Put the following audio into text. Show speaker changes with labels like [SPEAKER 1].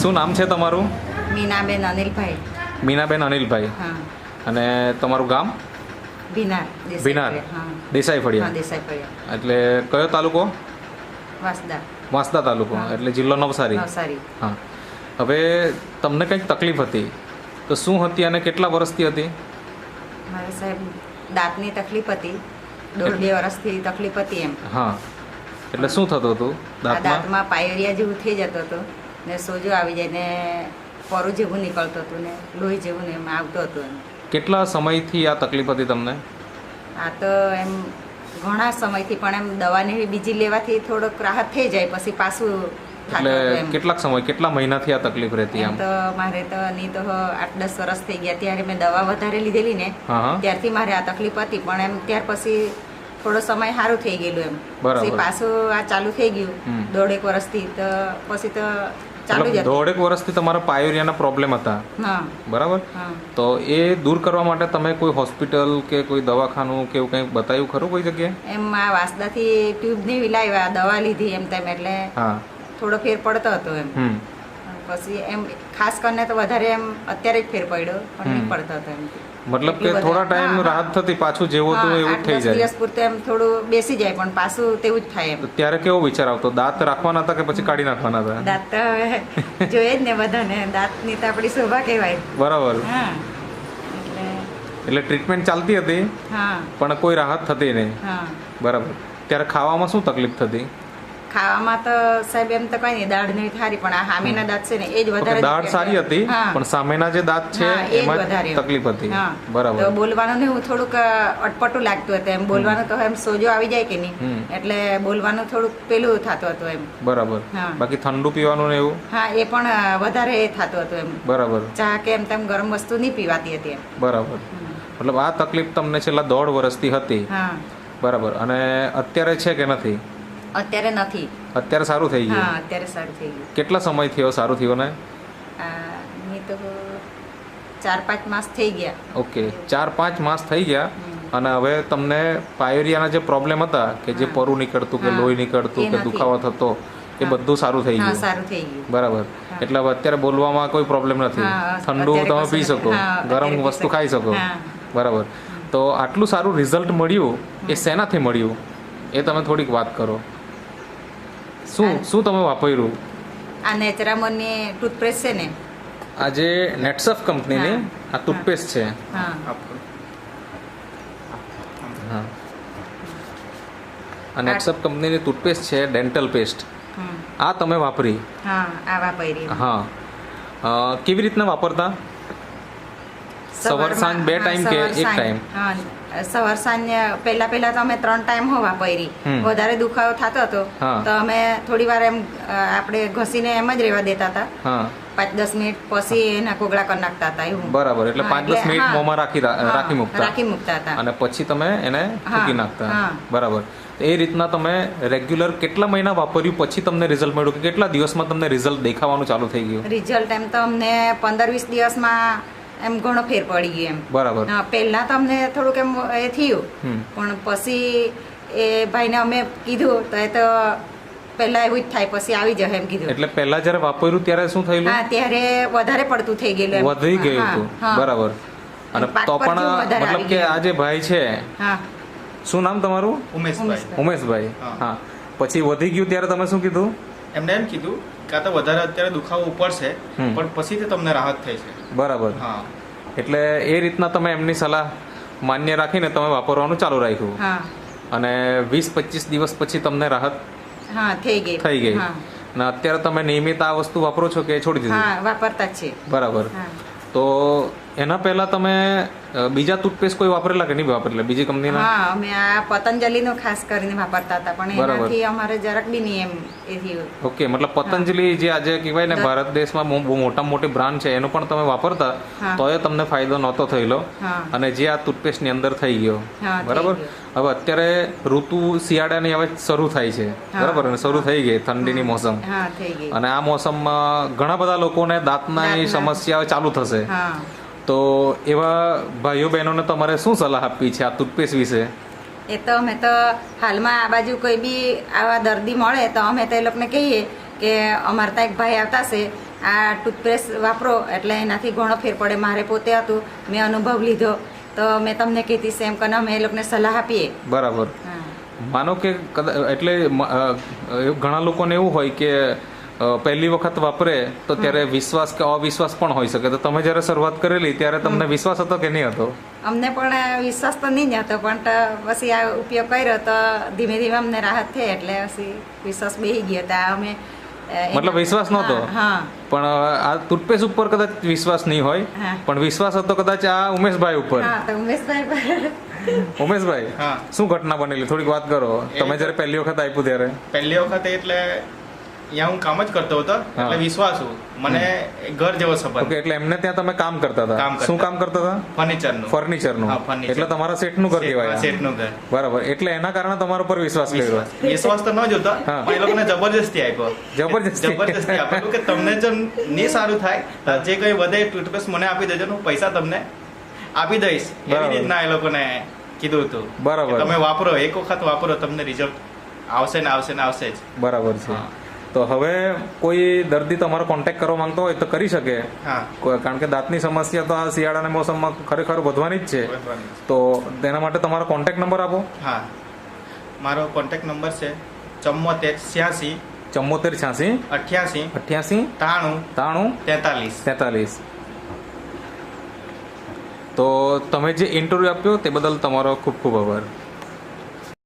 [SPEAKER 1] શું નામ છે તમારું?
[SPEAKER 2] મીનાબેન અનિલભાઈ.
[SPEAKER 1] મીનાબેન અનિલભાઈ.
[SPEAKER 2] હા.
[SPEAKER 1] અને તમારું ગામ?
[SPEAKER 2] ભીનાર.
[SPEAKER 1] ભીનાર. દેસાઈ ફળિયા.
[SPEAKER 2] હા, દેસાઈ ફળિયા.
[SPEAKER 1] એટલે કયો તાલુકો?
[SPEAKER 2] વાસદા.
[SPEAKER 1] વાંસદા તાલુકો. એટલે જિલ્લો નવસારી.
[SPEAKER 2] નવસારી.
[SPEAKER 1] હા. હવે તમને કંઈક તકલીફ હતી તો શું હતી અને કેટલા વર્ષથી હતી?
[SPEAKER 2] મારે સાહેબ દાંતની તકલીફ હતી. 1.5-2 વર્ષથી તકલીફ હતી એમ.
[SPEAKER 1] હા. એટલે શું થતું હતું
[SPEAKER 2] દાંતમાં પાયરિયા જેવું થઈ જતું હતું ને સોજો આવી જાય ને પરું જેવું નીકળતું હતું ને લોહી જેવું ને એમ આવતું હતું એમ.
[SPEAKER 1] કેટલા સમયથી આ તકલીફ હતી તમને?
[SPEAKER 2] આ તો એમ ઘણા સમયથી, પણ એમ દવાની બીજી લેવાથી થોડોક રાહત થઈ જાય, પછી પાછું
[SPEAKER 1] એટલે કેટલાક સમય કેટલા મહિનાથી આ તકલીફ રહેતી? આમ
[SPEAKER 2] તો મારે તો નહીં તો 8-10 વર્ષ થઈ ગયા. ત્યારે મેં દવા વધારે લીધેલી ને ત્યારથી મારે આ તકલીફ હતી, પણ એમ ત્યાર પછી થોડો સમય સારું થઈ ગયેલું એમ. પછી પાછું આ ચાલુ થઈ ગયું 1.5 વર્ષથી. તો પછી તો ચાલુ જ
[SPEAKER 1] 1.5 વર્ષથી તમારા પાયોરિયાના પ્રોબ્લેમ હતા. બરાબર. તો એ દૂર કરવા માટે તમે કોઈ હોસ્પિટલ કે કોઈ દવાખાનું કે એવું કંઈક બતાવ્યું ખરું કોઈ જગ્યાએ?
[SPEAKER 2] એમ આ વાસદાથી ટ્યુબ ને લાવ્યા, દવા લીધી એમ તેમ, એટલે થોડો ફેર પડતો હતો એમ. પછી એમ ખાસ કરીને તો વધારે એમ અત્યારે જ ફેર પડ્યો, પણ નહીં પડતો હતો એમ.
[SPEAKER 1] મતલબ કે થોડા ટાઈમ રાહત થતી, પાછું જેવું હતું એવું થઈ જાય.
[SPEAKER 2] 8-10 દિવસ પૂરતું એમ થોડું બેસી જાય, પણ પાછું તેવું જ થાય એમ.
[SPEAKER 1] ત્યારે કેવો વિચાર આવતો? દાંત રાખવાના હતા કે પછી કાઢી નાખવાના હતા?
[SPEAKER 2] દાંત તો જોઈએ જ ને બધાને, દાંતની તો આપણી શોભા કહેવાય.
[SPEAKER 1] બરાબર. એટલે ટ્રીટમેન્ટ ચાલતી હતી પણ કોઈ રાહત થતી નહીં. બરાબર. ત્યારે ખાવામાં શું તકલીફ થતી?
[SPEAKER 2] ખાવામાં તો સાહેબ એમ તો કઈ નહીં, દાળ નહીં સારી, પણ આ સામેના દાંત છે ને એ જ વધારે.
[SPEAKER 1] દાળ સારી હતી પણ સામેના જે દાંત છે એમાં તકલીફ હતી. બરાબર.
[SPEAKER 2] તો બોલવાનું ને હું થોડુંક અટપટું લાગતું હતું એમ. બોલવાનું તો એમ સોજો આવી જાય કે નહીં, એટલે બોલવાનું થોડુંક પેલું થતું હતું એમ.
[SPEAKER 1] બરાબર. બાકી ઠંડુ પીવાનું ને એવું?
[SPEAKER 2] હા, એ પણ વધારે થતું હતું એમ.
[SPEAKER 1] બરાબર.
[SPEAKER 2] ચા કે એમ તેમ ગરમ વસ્તુ નહીં પીવાતી હતી એમ.
[SPEAKER 1] બરાબર. મતલબ આ તકલીફ તમને છેલ્લા 1.5 વર્ષથી હતી. બરાબર. અને અત્યારે છે કે નથી?
[SPEAKER 2] અત્યારે નથી.
[SPEAKER 1] અત્યારે સારું થઈ ગયું?
[SPEAKER 2] હા, અત્યારે સારું થઈ ગયું.
[SPEAKER 1] કેટલા સમય થયો સારું થયું ને?
[SPEAKER 2] નહીં તો 4-5 માસ થઈ ગયા.
[SPEAKER 1] ઓકે, 4-5 માસ થઈ ગયા. અને હવે તમને પાયોરિયાના જે પ્રોબ્લેમ હતા કે જે પરું નીકળતું કે લોહી નીકળતું કે દુખાવો થતો, એ બધું સારું થઈ ગયું?
[SPEAKER 2] સારું થઈ ગયું.
[SPEAKER 1] બરાબર. એટલે હવે અત્યારે બોલવામાં કોઈ પ્રોબ્લેમ નથી, ઠંડુ તમે પી શકો, ગરમ વસ્તુ ખાઈ શકો. બરાબર. તો આટલું સારું રિઝલ્ટ મળ્યું એ શેનાથી મળ્યું એ તમે થોડીક વાત કરો. શું તમે વાપર્યું?
[SPEAKER 2] આ નેચરામોની ટૂથપેસ્ટ છે ને,
[SPEAKER 1] આ જે નેટસફ કંપનીની આ ટૂથપેસ્ટ છે. આ નેટસફ કંપનીની ટૂથપેસ્ટ છે, ડેન્ટલ પેસ્ટ. આ તમે વાપરી?
[SPEAKER 2] આ વાપરી.
[SPEAKER 1] હા. કેવી રીતના વાપરતા? સવાર સાંજ 2 ટાઈમ કે 1 ટાઈમ?
[SPEAKER 2] સવાર સાંજ પહેલા તો અમે 3 ટાઈમ વાપરી. વધારે દુખાવો થતો હતો તો અમે થોડી વાર એમ આપણે ઘસીને એમ જ રહેવા દેતા હતા. 5-10 મિનિટ પછી એના કોગળા કરી નાખતા હતા એવું.
[SPEAKER 1] બરાબર. એટલે 5-10 મિનિટ મોંમાં રાખી
[SPEAKER 2] મૂકતા હતા
[SPEAKER 1] અને પછી તમે એને ફૂંકી નાખતા. બરાબર. એ રીતના તમે રેગ્યુલર કેટલા મહિના વાપર્યું પછી તમને રિઝલ્ટ મળ્યું કે કેટલા દિવસમાં તમને રિઝલ્ટ દેખાવાનું ચાલુ થઈ ગયું?
[SPEAKER 2] રિઝલ્ટ એમ તો અમને 15-20 દિવસમાં એમ ઘણો ફેર પડી ગયો એમ.
[SPEAKER 1] બરાબર.
[SPEAKER 2] પહેલા તો અમને થોડુંક એમ એ થયું, પણ પછી એ ભાઈને અમે કીધું તો એ તો પહેલા એવું જ થાય, પછી આવી જાય એમ કીધું.
[SPEAKER 1] એટલે પહેલા જયારે વાપર્યું ત્યારે શું થયેલું?
[SPEAKER 2] ત્યારે વધારે પડતું થઈ ગયેલું,
[SPEAKER 1] વધી ગયું હતું. બરાબર. અને તો પણ મતલબ કે આ જે ભાઈ છે, શું નામ તમારું? ઉમેશભાઈ. હા. પછી વધી ગયું ત્યારે તમે શું કીધું?
[SPEAKER 3] એમને એમ કીધું કે આ તો વધારે અત્યારે દુખાવો ઉપડશે પણ પછીથી તમને રાહત થઈ છે.
[SPEAKER 1] બરાબર. એટલે એ રીતના તમે એમની સલાહ માન્ય રાખીને તમે વાપરવાનું ચાલુ રાખ્યું અને 20-25 દિવસ પછી તમને રાહત થઈ ગઈ. અને અત્યારે તમે નિયમિત આ વસ્તુ વાપરો છો કે છોડી દીધી?
[SPEAKER 2] વાપરતા છે.
[SPEAKER 1] બરાબર. તો એના પહેલા તમે બીજા ટૂથપેસ્ટ કોઈ વાપરેલા કે નહીં વાપરેલા બીજી કંપનીના?
[SPEAKER 2] હા, અમે આ પતંજલિનો ખાસ કરીને વાપરતા હતા, પણ એનાથી અમારે જરાક બી નહીં એમ એ થયું.
[SPEAKER 1] ઓકે. મતલબ પતંજલિ જે આજે કહેવાય ને ભારત દેશમાં બહુ મોટી બ્રાન્ડ છે, એનો પણ તમે વાપરતા તો એ તમને ફાયદો નહોતો થયેલો અને જે આ ટૂથપેસ્ટની અંદર થઈ ગયો. બરાબર. હવે અત્યારે ઋતુ શિયાળાની હવે શરૂ થાય છે. બરાબર. અને શરૂ થઈ ગઈ ઠંડીની મોસમ, અને આ મોસમમાં ઘણા બધા લોકોને દાંતની સમસ્યા ચાલુ થશે. તો એવા ભાઈઓ બહેનોને તમારે શું સલાહ આપવી છે આ ટૂથપેસ્ટ વિશે?
[SPEAKER 2] એ તો અમે તો હાલમાં આ બાજુ કોઈ બી આવા દર્દી મળે તો અમે તો એ લોકોને કહીએ કે અમારે ત્યાં એક ભાઈ આવતા છે, આ ટૂથપેસ્ટ વાપરો એટલે એનાથી ઘણો ફેર પડે. મારે પોતે હતું, મેં અનુભવ લીધો તો મેં તમને કીધી છે એમ કરીને અમે એ લોકોને સલાહ આપીએ.
[SPEAKER 1] બરાબર. માનો કે એટલે ઘણા લોકોને એવું હોય કે પહેલી વખત વાપરે તો ત્યારે વિશ્વાસ કે અવિશ્વાસ પણ હોઈ શકે. તો તમે જ્યારે શરૂઆત કરેલી ત્યારે તમને વિશ્વાસ હતો કે નહીં હતો?
[SPEAKER 2] અમને પણ વિશ્વાસ તો નહીં જ હતો, પણ પછી આ ઉપયોગ કર્યો તો ધીમે ધીમે અમને રાહત થઈ એટલે પછી વિશ્વાસ બેસી ગયો. તો અમે
[SPEAKER 1] મતલબ વિશ્વાસ નહોતો, પણ આ ટૂથપેસ્ટ ઉપર કદાચ વિશ્વાસ નહીં હોય, પણ વિશ્વાસ હતો કદાચ આ ઉમેશભાઈ ઉપર. ઉમેશભાઈ, શું ઘટના બનેલી થોડીક વાત કરો. તમે જયારે પહેલી વખત આપ્યું ત્યારે?
[SPEAKER 3] પહેલી વખત એટલે ત્યાં હું કામ જ કરતો હતો, એટલે વિશ્વાસ મને ઘર જેવો સંબંધ.
[SPEAKER 1] એટલે એમને ત્યાં તમે કામ કરતા હતા? શું કામ કરતા હતા? ફર્નિચરનું. એટલે તમારા શેઠનું ઘર કહેવાય?
[SPEAKER 3] શેઠનું ઘર.
[SPEAKER 1] બરાબર. એટલે એના કારણે તમારા પર વિશ્વાસ કર્યો?
[SPEAKER 3] વિશ્વાસ તો ન જોતો, પણ એ લોકોને જબરજસ્તી આપ્યો. જબરજસ્તી આપ્યું કે તમને જો નહીં સારું થાય, જે કઈ વધે ટૂથપેસ્ટ મને આપી દેજો, હું પૈસા તમને આપી દઈશ. એવી રીતના એ લોકોને કીધું હતું.
[SPEAKER 1] બરાબર.
[SPEAKER 3] તમે વાપરો, એક વખત વાપરો, તમને રિઝલ્ટ આવશે ને આવશે ને આવશે જ.
[SPEAKER 1] બરાબર છે. તો હવે કોઈ દર્દી તમારો કોન્ટેક્ટ કરવા માંગતો હોય તો કરી શકે, કારણ કે દાંતની સમસ્યા તો આ શિયાળાના મોસમમાં ખરેખર વધવાની જ છે. તો તેના માટે તમારો કોન્ટેક્ટ નંબર આપો.
[SPEAKER 3] હા, મારો કોન્ટેક્ટ નંબર છે 7486
[SPEAKER 1] 7486
[SPEAKER 3] 88
[SPEAKER 1] 88
[SPEAKER 3] 93 43.
[SPEAKER 1] તો તમે જે ઇન્ટરવ્યુ આપ્યો તે બદલ તમારો ખૂબ ખૂબ આભાર.